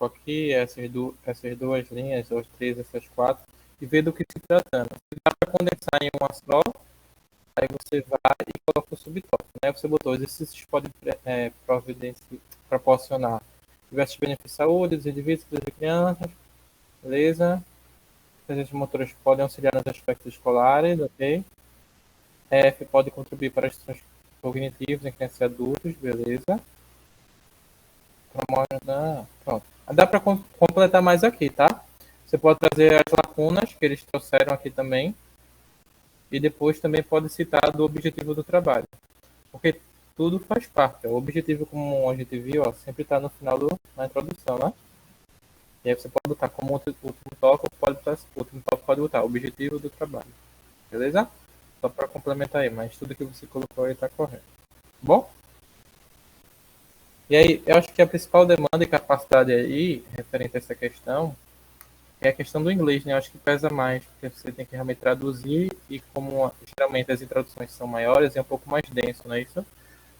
colocou aqui, essas duas linhas, ou três, essas quatro, e ver do que se tratando. Se dá para condensar em uma só, aí você vai e coloca o subtópico, né? Você botou exercícios podem proporcionar diversos benefícios à saúde dos indivíduos e crianças, beleza? As motoras podem auxiliar nos aspectos escolares, ok? F pode contribuir para as questões cognitivas em crianças e adultos, beleza? Pronto. Dá para completar mais aqui, tá? Você pode trazer as lacunas que eles trouxeram aqui também. E depois também pode citar do objetivo do trabalho. Porque tudo faz parte. O objetivo, como a gente viu, ó, sempre está no final na introdução, né? E aí você pode botar como último tópico, pode botar objetivo do trabalho. Beleza? Só para complementar aí, mas tudo que você colocou aí está correto. Bom? E aí, eu acho que a principal demanda e capacidade aí, referente a essa questão, é a questão do inglês, né? Eu acho que pesa mais, porque você tem que realmente traduzir e como geralmente as introduções são maiores, é um pouco mais denso, não é isso?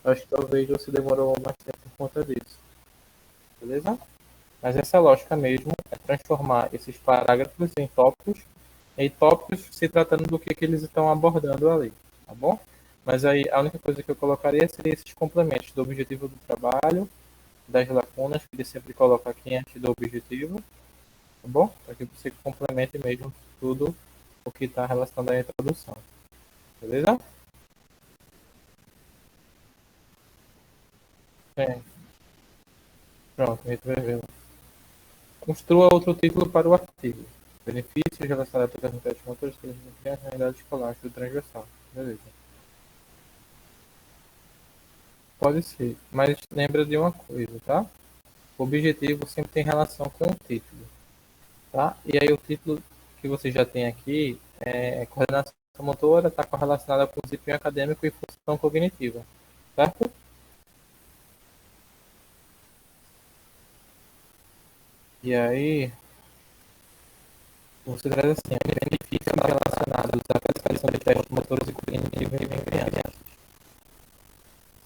Eu acho que talvez você demorou mais tempo por conta disso. Beleza? Mas essa lógica mesmo é transformar esses parágrafos em tópicos se tratando do que eles estão abordando ali, tá bom? Mas aí a única coisa que eu colocaria seria esses complementos do objetivo do trabalho, das lacunas, que ele sempre coloca aqui antes do objetivo, tá bom? Para que você complemente mesmo tudo o que está relacionado à introdução, beleza? É, pronto, a gente vai ver. Construa outro título para o artigo. Benefícios relacionados à aplicação de motores que a realidade escolar, estudo transversal. Beleza. Pode ser, mas lembra de uma coisa, tá? O objetivo sempre tem relação com o título, tá? E aí o título que você já tem aqui é coordenação motora, está correlacionada com desempenho acadêmico e função cognitiva, certo? E aí você traz assim, benefícios relacionados à aplicação de testes motores e cognitivos em crianças.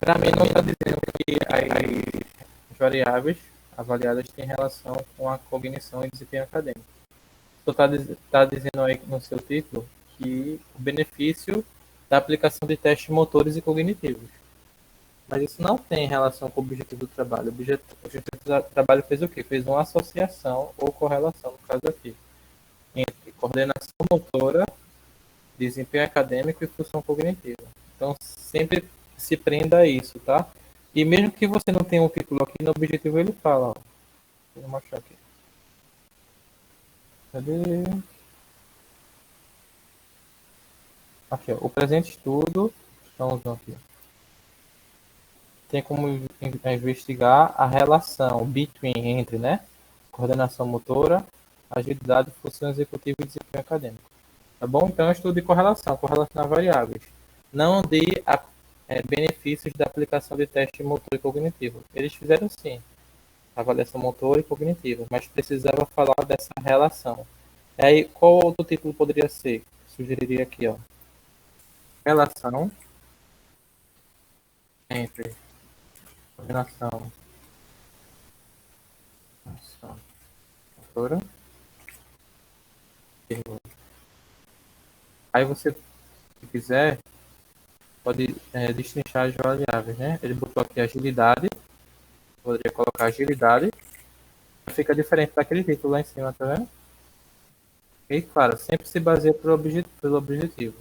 Para mim não está dizendo que as variáveis avaliadas têm relação com a cognição e desempenho acadêmico. Só está dizendo aí no seu título que o benefício da aplicação de testes motores e cognitivos. Mas isso não tem relação com o objetivo do trabalho. O objetivo do trabalho fez o quê? Fez uma associação ou correlação, no caso aqui, entre coordenação motora, desempenho acadêmico e função cognitiva. Então, sempre se prenda a isso, tá? E mesmo que você não tenha um título aqui, no objetivo ele fala, ó. Vou mostrar aqui. Cadê? Aqui, ó. O presente estudo, vamos aqui. Tem como investigar a relação entre, né? Coordenação motora, agilidade, função executiva e desempenho acadêmico. Tá bom? Então, é um estudo de correlacionar variáveis. Não de benefícios da aplicação de teste motor e cognitivo. Eles fizeram sim, avaliação motor e cognitiva, mas precisava falar dessa relação. E aí, qual outro título poderia ser? Sugeriria aqui, ó. Relação entre coordenação motora. Aí você, se quiser, pode destrinchar as variáveis, né? Ele botou aqui agilidade, poderia colocar agilidade, fica diferente daquele título lá em cima, tá vendo? E claro, sempre se baseia pelo objetivo.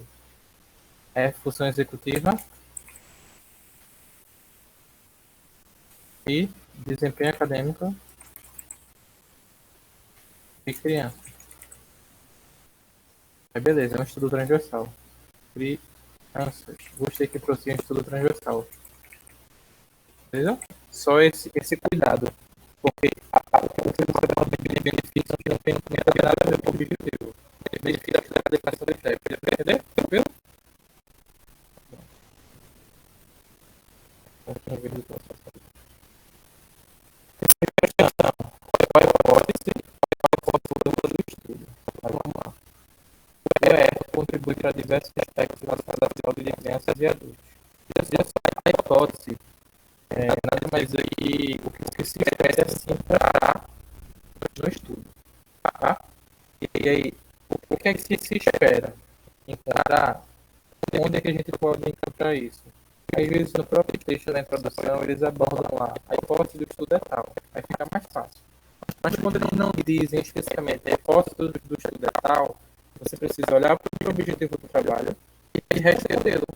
É função executiva e desempenho acadêmico de criança. Aí beleza, é um estudo transversal. Crianças. Gostei que trouxe um estudo transversal. Beleza? Só esse cuidado. Porque o que você vai dar de benefício que não tem nada a ver com o objetivo. Benefício da aplicação do teste. Entendeu? Tranquilo? Qual é a hipótese? Qual é o estudo? Vamos lá. O ER contribui para diversos aspectos relacionados à saúde de crianças e adultos. A hipótese nada mais é que o que se espera é assim para no estudo, tá? E aí, o que é que se espera? Encontrar onde é que a gente pode encontrar isso? Às vezes, no próprio texto da introdução, eles abordam lá a hipótese do estudo é tal. Aí fica mais fácil. Mas quando eles não dizem especificamente a hipótese do estudo é tal, você precisa olhar para o objetivo do trabalho e respondê-lo.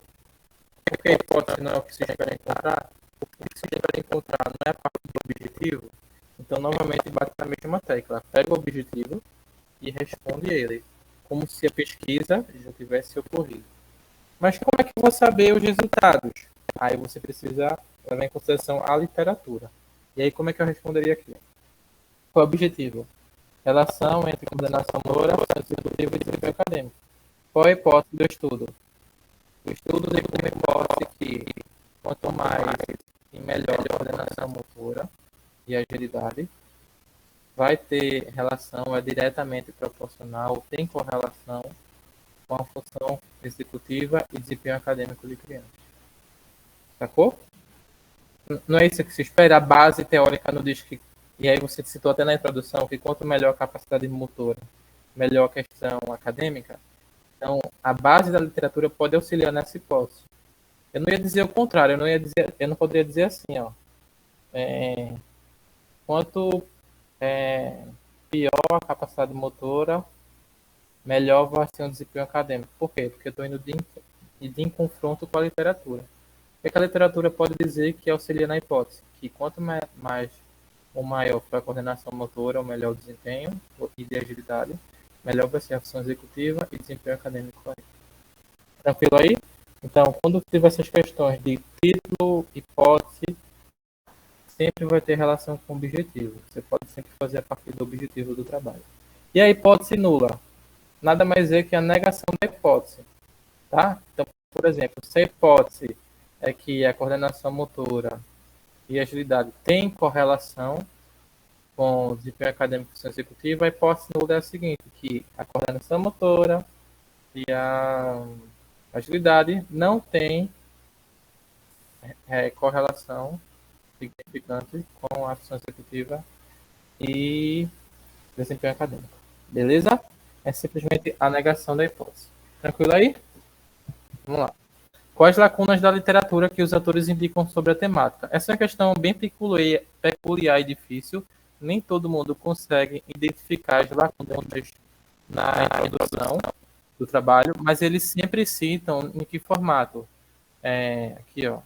Porque a hipótese não é o que se espera encontrar. O que se espera encontrar não é a parte do objetivo. Então, novamente, bate na mesma tecla. Pega o objetivo e responde ele, como se a pesquisa já tivesse ocorrido. Mas como é que eu vou saber os resultados? Aí você precisa levar em consideração a literatura. E aí, como é que eu responderia aqui? Qual é o objetivo? Relação entre coordenação motora, processo executivo e desempenho acadêmico. Qual é a hipótese do estudo? O estudo tem como hipótese que quanto mais e melhor a coordenação motora e agilidade, vai ter relação, é diretamente proporcional, tem correlação com a função executiva e desempenho acadêmico de criança. Sacou? Não é isso que se espera? A base teórica no diz que, e aí você citou até na introdução, que quanto melhor a capacidade motora, melhor a questão acadêmica. Então, a base da literatura pode auxiliar nessa hipótese. Eu não ia dizer o contrário, eu não poderia dizer assim, ó. Quanto pior a capacidade motora, melhor vai ser o desempenho acadêmico. Por quê? Porque eu estou indo de confronto com a literatura. O que a literatura pode dizer que auxilia na hipótese? Que quanto mais ou maior for a coordenação motora, ou melhor o desempenho e de agilidade, melhor vai ser a função executiva e desempenho acadêmico. Tranquilo aí? Então, quando tiver essas questões de título, hipótese, sempre vai ter relação com o objetivo. Você pode sempre fazer a partir do objetivo do trabalho. E a hipótese nula? Nada mais é que a negação da hipótese. Tá? Então, por exemplo, se a hipótese é que a coordenação motora e a agilidade tem correlação com o desempenho acadêmico e função executiva, a hipótese nula é a seguinte, que a coordenação motora e a agilidade não tem correlação significante com a função executiva e desempenho acadêmico. Beleza? É simplesmente a negação da hipótese. Tranquilo aí? Vamos lá. Quais lacunas da literatura que os autores indicam sobre a temática? Essa é uma questão bem peculiar e difícil. Nem todo mundo consegue identificar as lacunas na introdução do trabalho, mas eles sempre citam em que formato. Aqui, ó.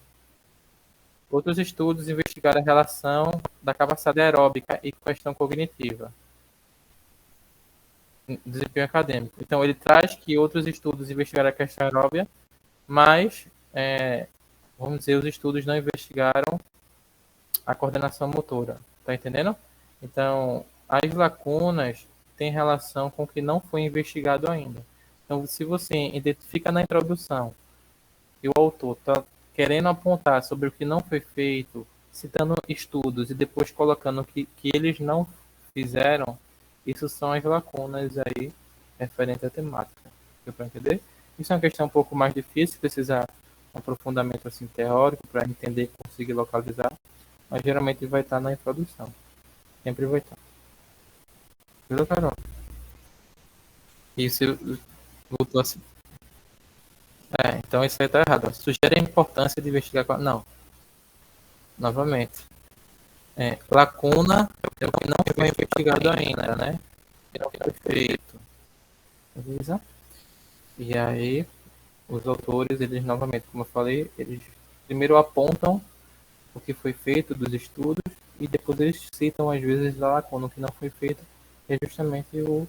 Outros estudos investigaram a relação da capacidade aeróbica e questão cognitiva. Desempenho acadêmico. Então, ele traz que outros estudos investigaram a questão aeróbica, mas, vamos dizer, os estudos não investigaram a coordenação motora. Tá entendendo? Então, as lacunas têm relação com o que não foi investigado ainda. Então, se você identifica na introdução que o autor está querendo apontar sobre o que não foi feito, citando estudos e depois colocando que eles não fizeram, isso são as lacunas aí referente à temática. Deu para entender? Isso é uma questão um pouco mais difícil, precisa um aprofundamento assim, teórico para entender e conseguir localizar, mas geralmente vai estar na introdução. Sempre vai estar. Beleza, Carol? Isso voltou assim. Então isso aí está errado. Sugere a importância de investigar. Não, novamente. Lacuna é o que não foi investigado ainda, né? Que não foi feito. Beleza? E aí, os autores, eles novamente, como eu falei, eles primeiro apontam o que foi feito dos estudos e depois eles citam às vezes a lacuna, o que não foi feito, é justamente o,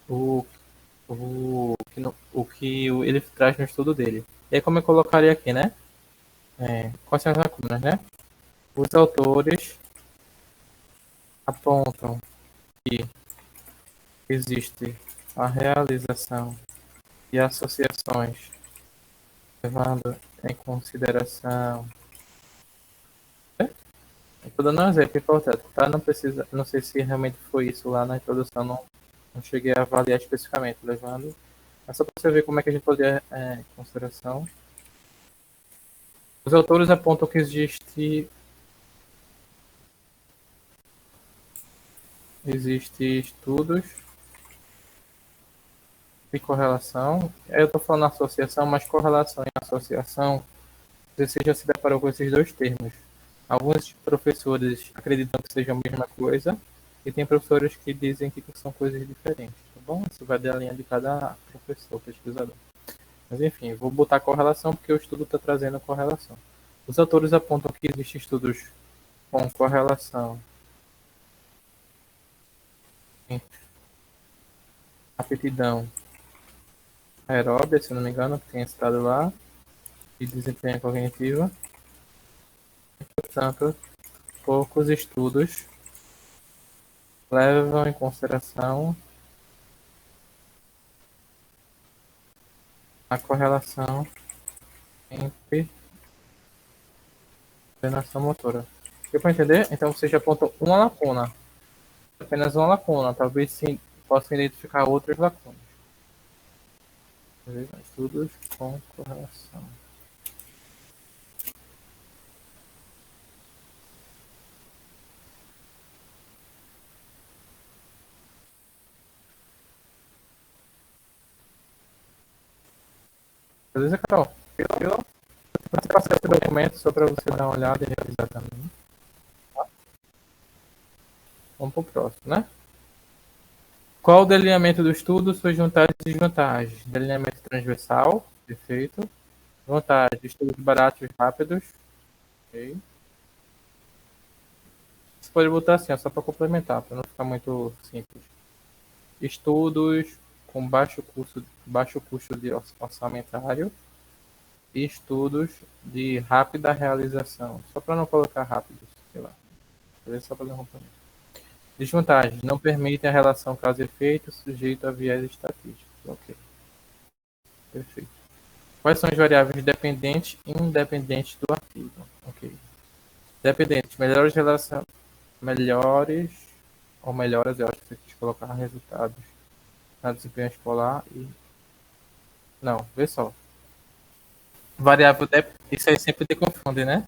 o que ele traz no estudo dele. E aí, como eu colocaria aqui, né? Quais são as lacunas, né? Os autores apontam que existe a realização de associações levando em consideração. Estou dando um exemplo importante, tá? Não precisa, não sei se realmente foi isso lá na introdução, não cheguei a avaliar especificamente, levando. Mas só para você ver como é que a gente poderia em consideração. Os autores apontam que existe Existem estudos de correlação. Eu estou falando associação, mas correlação e associação, você já se deparou com esses dois termos. Alguns professores acreditam que seja a mesma coisa e tem professores que dizem que são coisas diferentes, tá bom? Isso vai da linha de cada professor, pesquisador. Mas enfim, vou botar correlação porque o estudo está trazendo correlação. Os autores apontam que existem estudos com correlação entre aptidão aeróbia, se não me engano, que tem estado lá, e desempenho cognitivo. Portanto, poucos estudos levam em consideração a correlação entre coordenação motora. Deu para entender? Então você já apontou uma lacuna, apenas uma lacuna, talvez sim possa identificar outras lacunas. Estudos com correlação. Beleza, Carol? Vou te passar esse documento só para você dar uma olhada e revisar também. Tá? Vamos para o próximo, né? Qual o delineamento do estudo, suas vantagens e desvantagens? Delineamento transversal, perfeito. Vantagem, estudos baratos e rápidos. Ok. Você pode botar assim, só para complementar, para não ficar muito simples. Estudos com baixo custo de orçamentário e estudos de rápida realização. Só para não colocar rápidos, sei lá. Só para dar um complemento. Desvantagens, não permitem a relação causa-efeito sujeito a viés estatístico. Ok. Perfeito. Quais são as variáveis dependentes e independentes do artigo? Ok. Dependentes, melhores ou melhoras, eu acho que você quis colocar resultados na desempenho escolar e. Não, vê só. Variável isso aí sempre te confunde, né?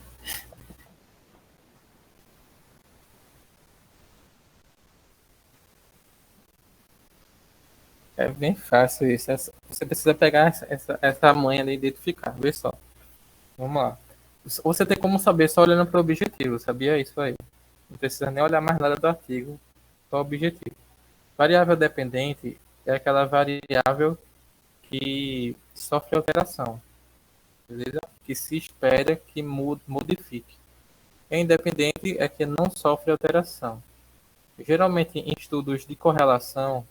É bem fácil isso. Você precisa pegar essa manha de identificar. Vê só. Vamos lá. Você tem como saber só olhando para o objetivo, sabia isso aí? Não precisa nem olhar mais nada do artigo, só o objetivo. Variável dependente é aquela variável que sofre alteração, beleza? Que se espera que modifique. E independente é que não sofre alteração. Geralmente em estudos de correlação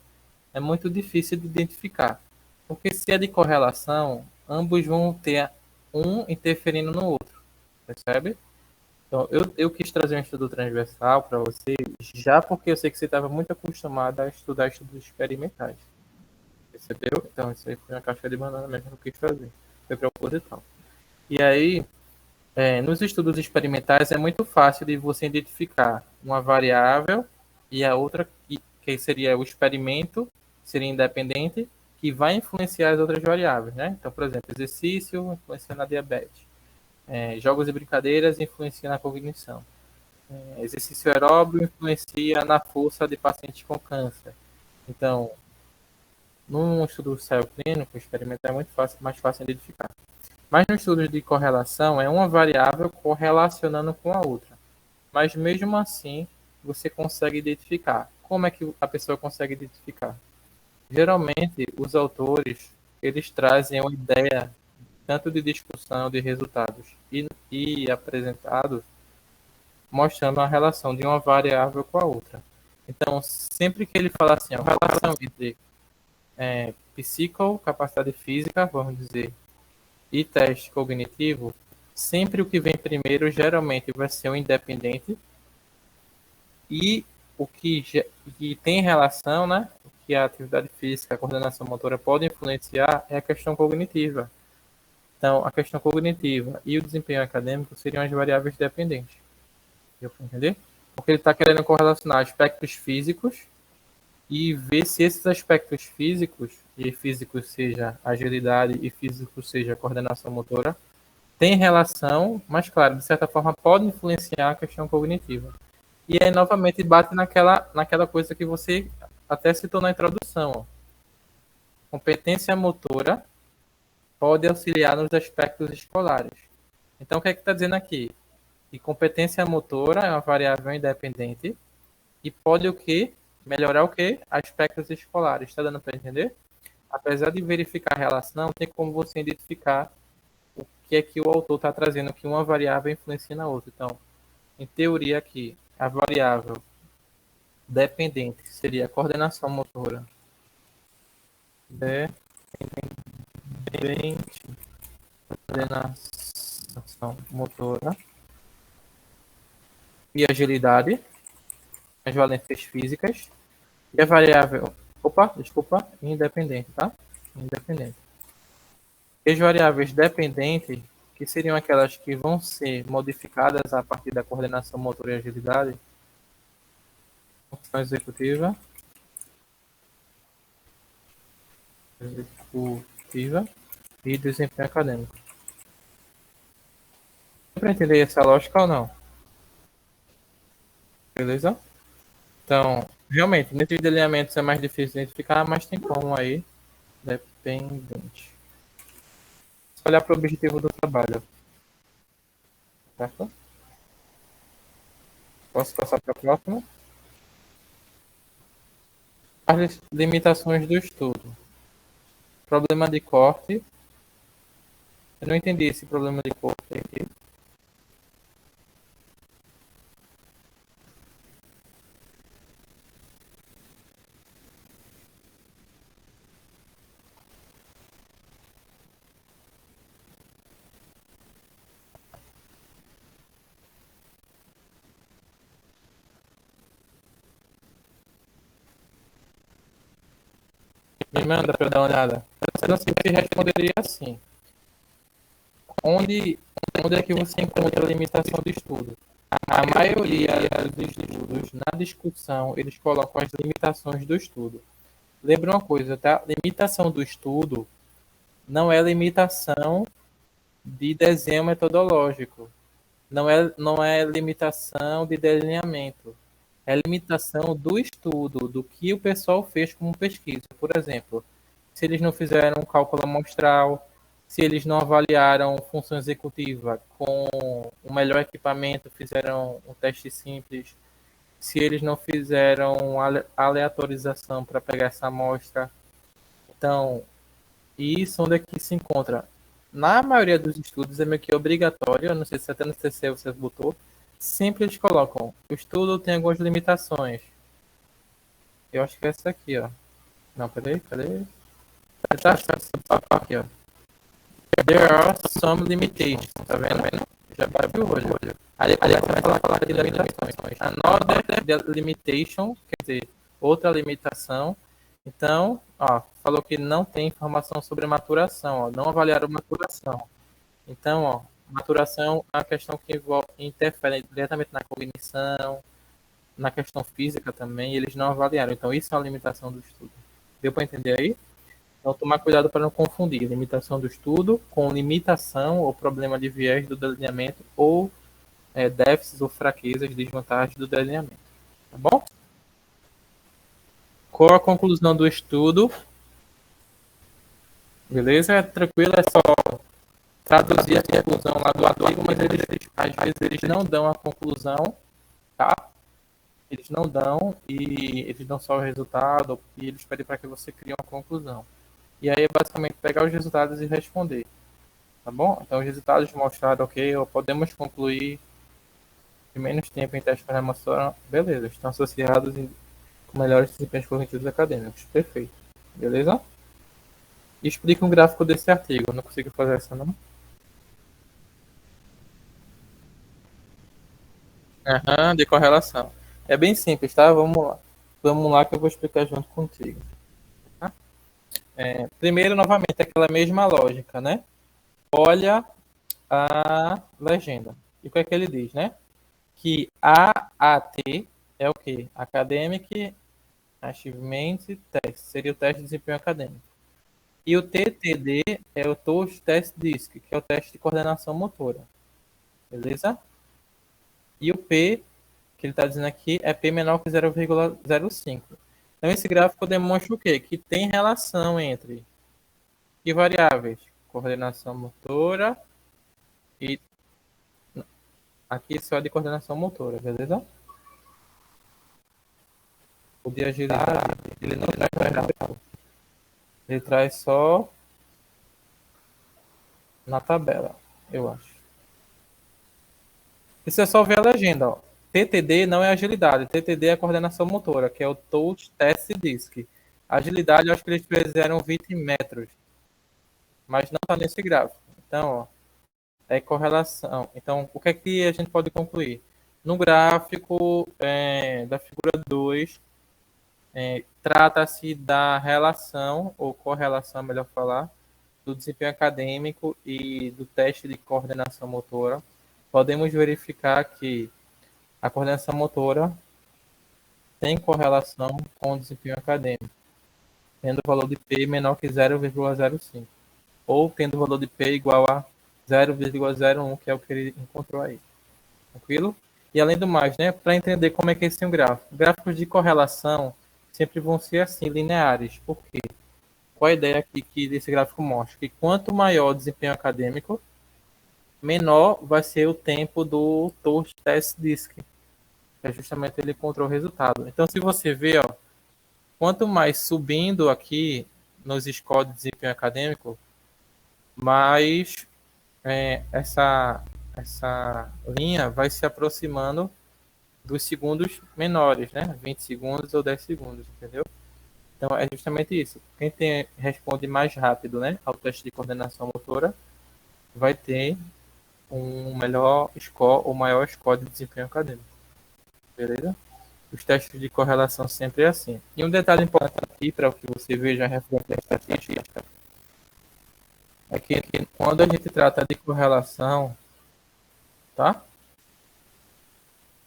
é muito difícil de identificar, porque se é de correlação, ambos vão ter um interferindo no outro, percebe? Então, eu quis trazer um estudo transversal para você, já porque eu sei que você estava muito acostumado a estudar estudos experimentais. Percebeu? Então, isso aí foi uma caixa de banana mesmo que eu quis fazer. Foi proposital. E aí, nos estudos experimentais, é muito fácil de você identificar uma variável e a outra, que seria o experimento, seria independente, que vai influenciar as outras variáveis, né? Então, por exemplo, exercício influencia na diabetes. Jogos e brincadeiras influenciam na cognição. Exercício aeróbio influencia na força de pacientes com câncer. Então, num estudo ensaio clínico, experimental é muito fácil, mais fácil de identificar. Mas no estudo de correlação, é uma variável correlacionando com a outra. Mas mesmo assim, você consegue identificar. Como é que a pessoa consegue identificar? Geralmente, os autores, eles trazem uma ideia tanto de discussão de resultados e apresentados, mostrando a relação de uma variável com a outra. Então, sempre que ele fala assim, a relação entre capacidade física, vamos dizer, e teste cognitivo, sempre o que vem primeiro geralmente vai ser o independente e o que tem relação, né, que a atividade física, a coordenação motora pode influenciar é a questão cognitiva. Então, a questão cognitiva e o desempenho acadêmico seriam as variáveis dependentes. Deu para entender? Porque ele está querendo correlacionar aspectos físicos e ver se esses aspectos físicos, e físico seja agilidade e físico seja coordenação motora, tem relação, mas claro, de certa forma pode influenciar a questão cognitiva. E aí, novamente, bate naquela coisa que você até citou na introdução. Ó. Competência motora pode auxiliar nos aspectos escolares. Então, o que é que está dizendo aqui? Que competência motora é uma variável independente e pode o quê? Melhorar o quê? Aspectos escolares. Está dando para entender? Apesar de verificar a relação, tem como você identificar o que é que o autor está trazendo, que uma variável influencia na outra. Então, em teoria aqui, a variável dependente seria a coordenação motora. Dependente, coordenação motora e agilidade, as valências físicas. E a variável, desculpa, independente, tá? Independente. E as variáveis dependentes, que seriam aquelas que vão ser modificadas a partir da coordenação motora e agilidade, função executiva e desempenho acadêmico. Deu para entender essa lógica ou não? Beleza? Então, realmente, nesses delineamentos é mais difícil de identificar, mas tem como aí, dependente. Olhar para o objetivo do trabalho. Certo? Posso passar para a próxima? As limitações do estudo. Problema de corte. Eu não entendi esse problema de corte aqui. Me manda para eu dar uma olhada. Eu não sei se responderia assim. Onde, onde é que você encontra a limitação do estudo? A maioria dos estudos, na discussão, eles colocam as limitações do estudo. Lembra uma coisa, tá? Limitação do estudo não é limitação de desenho metodológico. Não é limitação de delineamento. É limitação do estudo, do que o pessoal fez como pesquisa. Por exemplo, se eles não fizeram um cálculo amostral, se eles não avaliaram função executiva com o melhor equipamento, fizeram um teste simples, se eles não fizeram aleatorização para pegar essa amostra. Então, isso onde é que se encontra? Na maioria dos estudos é meio que obrigatório, eu não sei se até no TCC você botou, sempre eles colocam, o estudo tem algumas limitações. Eu acho que é essa aqui, ó. Não, peraí. Tá, aqui, ó. There are some limitations, tá vendo? Já abriu o olho. Aí começa a falar de limitações. Another limitation, quer dizer, outra limitação. Então, ó, falou que não tem informação sobre maturação, ó, não avaliaram maturação. Então, ó, maturação é uma questão que interfere diretamente na cognição, na questão física também, e eles não avaliaram. Então, isso é uma limitação do estudo. Deu para entender aí? Então, tomar cuidado para não confundir limitação do estudo com limitação ou problema de viés do delineamento ou déficits ou fraquezas, desvantagens do delineamento. Tá bom? Qual a conclusão do estudo? Beleza? É tranquilo, é só traduzir a conclusão lá do artigo, mas às vezes eles não dão a conclusão, tá? Eles não dão e eles dão só o resultado e eles pedem para que você crie uma conclusão. E aí é basicamente pegar os resultados e responder, tá bom? Então os resultados mostraram, ok, ou podemos concluir que menos tempo em testes para programação, beleza, estão associados com melhores desempenhos cognitivos acadêmicos, perfeito, beleza? E explica um gráfico desse artigo, eu não consigo fazer essa não. Aham, de correlação. É bem simples, tá? Vamos lá. Vamos lá que eu vou explicar junto contigo. Tá? Primeiro, novamente, aquela mesma lógica, né? Olha a legenda. E o que é que ele diz, né? Que AAT é o quê? Academic Achievement Test. Seria o teste de desempenho acadêmico. E o TTD é o Toast Test DISC, que é o teste de coordenação motora. Beleza? E o P que ele está dizendo aqui é P menor que 0,05. Então, esse gráfico demonstra o quê? Que tem relação entre que variáveis? Coordenação motora e aqui só de coordenação motora, beleza? O de agilidade, ele não traz variável. Ele traz só na tabela, eu acho. Isso é só ver a legenda, ó. TTD não é agilidade, TTD é coordenação motora, que é o Touch Test Disk. Agilidade, eu acho que eles fizeram 20 metros, mas não está nesse gráfico. Então, ó, é correlação. Então, o que é que a gente pode concluir? No gráfico da figura 2, trata-se da relação, ou correlação, melhor falar, do desempenho acadêmico e do teste de coordenação motora. Podemos verificar que a coordenação motora tem correlação com o desempenho acadêmico, tendo o valor de P menor que 0,05, ou tendo o valor de P igual a 0,01, que é o que ele encontrou aí. Tranquilo? E além do mais, né, para entender como é que é esse gráfico, gráficos de correlação sempre vão ser assim, lineares. Por quê? Qual a ideia aqui que esse gráfico mostra? Que quanto maior o desempenho acadêmico, menor vai ser o tempo do Touch Test Disk, que é justamente ele encontrou o resultado. Então, se você vê, ó, quanto mais subindo aqui nos scores de desempenho acadêmico, mais essa linha vai se aproximando dos segundos menores, né? 20 segundos ou 10 segundos, entendeu? Então é justamente isso. Quem responde mais rápido, né, ao teste de coordenação motora vai ter um melhor score ou maior score de desempenho acadêmico. Beleza? Os testes de correlação sempre é assim. E um detalhe importante aqui para que você veja referente à estatística é que quando a gente trata de correlação, tá?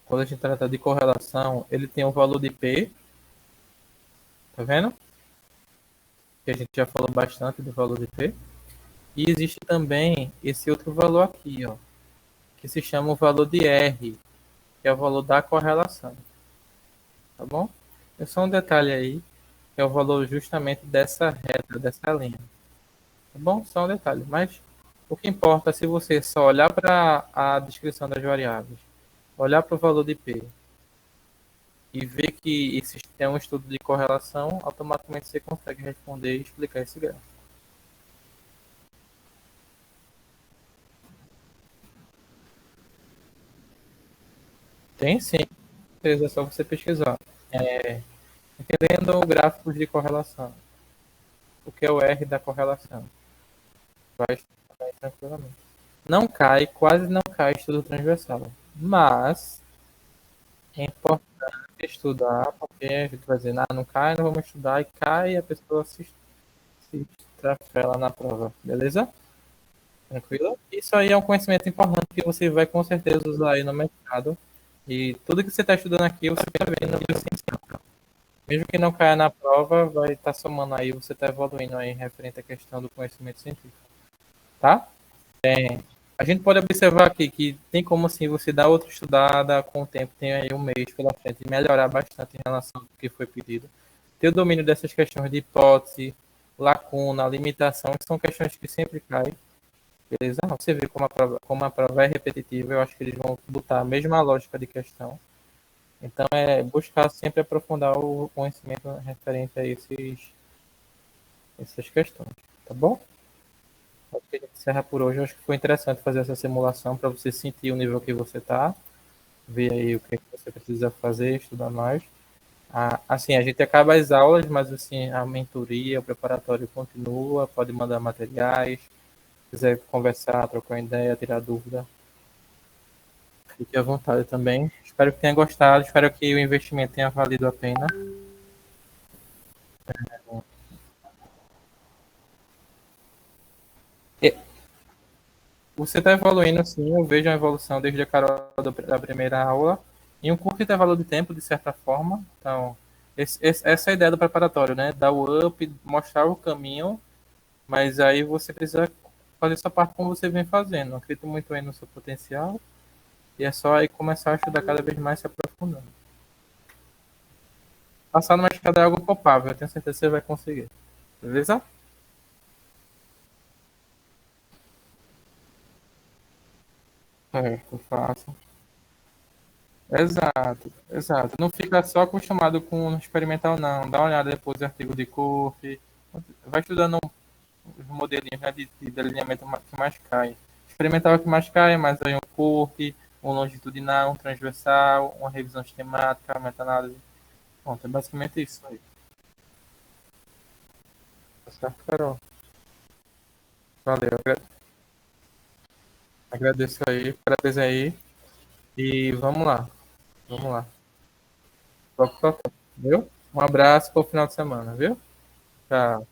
Quando a gente trata de correlação, ele tem um valor de P, tá vendo? Que a gente já falou bastante do valor de P. E existe também esse outro valor aqui, ó, que se chama o valor de R, que é o valor da correlação. Tá bom? É só um detalhe aí, que é o valor justamente dessa reta, dessa linha. Tá bom? Só um detalhe. Mas o que importa é se você só olhar para a descrição das variáveis, olhar para o valor de P e ver que existe um estudo de correlação, automaticamente você consegue responder e explicar esse gráfico. Tem sim, é só você pesquisar. Entendendo gráficos de correlação. O que é o R da correlação? Vai estudar tranquilamente. Não cai, quase não cai estudo transversal. Mas é importante estudar, porque a gente vai dizer, não cai, não vamos estudar, e cai e a pessoa se trafela na prova. Beleza? Tranquilo? Isso aí é um conhecimento importante que você vai com certeza usar aí no mercado. E tudo que você está estudando aqui, você está vendo no vídeo científico. Mesmo que não caia na prova, vai estar somando aí, você está evoluindo aí referente à questão do conhecimento científico. Tá? A gente pode observar aqui que tem como assim você dar outra estudada com o tempo, tem aí um mês pela frente, e melhorar bastante em relação ao que foi pedido. Ter o domínio dessas questões de hipótese, lacuna, limitação, que são questões que sempre caem. Beleza? Você vê como a prova é repetitiva, eu acho que eles vão botar a mesma lógica de questão. Então, é buscar sempre aprofundar o conhecimento referente a essas questões. Tá bom? Acho que a gente encerra por hoje. Eu acho que foi interessante fazer essa simulação para você sentir o nível que você está, ver aí o que você precisa fazer, estudar mais. Assim, a gente acaba as aulas, mas assim, a mentoria, o preparatório continua, pode mandar materiais, se quiser conversar, trocar uma ideia, tirar dúvida, fique à vontade também. Espero que tenha gostado, espero que o investimento tenha valido a pena. E você está evoluindo, sim, eu vejo a evolução desde a Carol da primeira aula, em um curto intervalo de tempo, de certa forma. Então, essa é a ideia do preparatório, né? Dar o up, mostrar o caminho, mas aí você precisa fazer essa parte como você vem fazendo. Eu acredito muito aí no seu potencial E é só aí começar a estudar cada vez mais se aprofundando. Passar numa escada é algo palpável, eu tenho certeza que você vai conseguir. Beleza? Certo, faço. Exato, exato. Não fica só acostumado com o experimental, não. Dá uma olhada depois no artigo de Cook. Vai estudando os modelinhos, né, de delineamento que mais cai. Experimental é o que mais cai, mas aí um Cook, um longitudinal, um transversal, uma revisão sistemática, meta-análise. Pronto, é basicamente isso aí. Tá certo, Carol? Valeu, agradeço aí, parabéns aí. E vamos lá, vamos lá. Toca, toca. Viu? Um abraço, bom final de semana, viu? Tchau.